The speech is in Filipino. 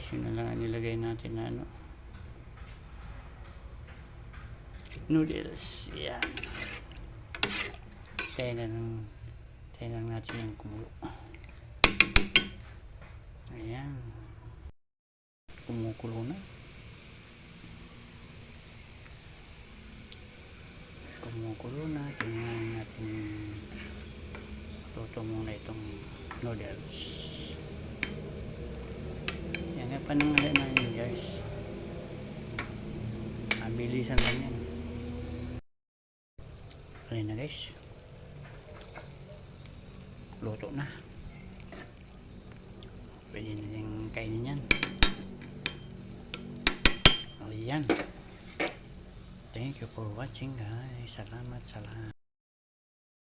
yun na lang ang nilagay natin na ano, noodles. Yan, tayo lang natin yung kumulo. Ayan, kumukulo na. Tingnan natin, luto muna itong noodles. Yan nga panangalan natin guys, mabilisan lang yan. Ayun na guys, luto na, pwede na yung kainin yan. Ayan, thank you for watching guys, salamat sa lahat.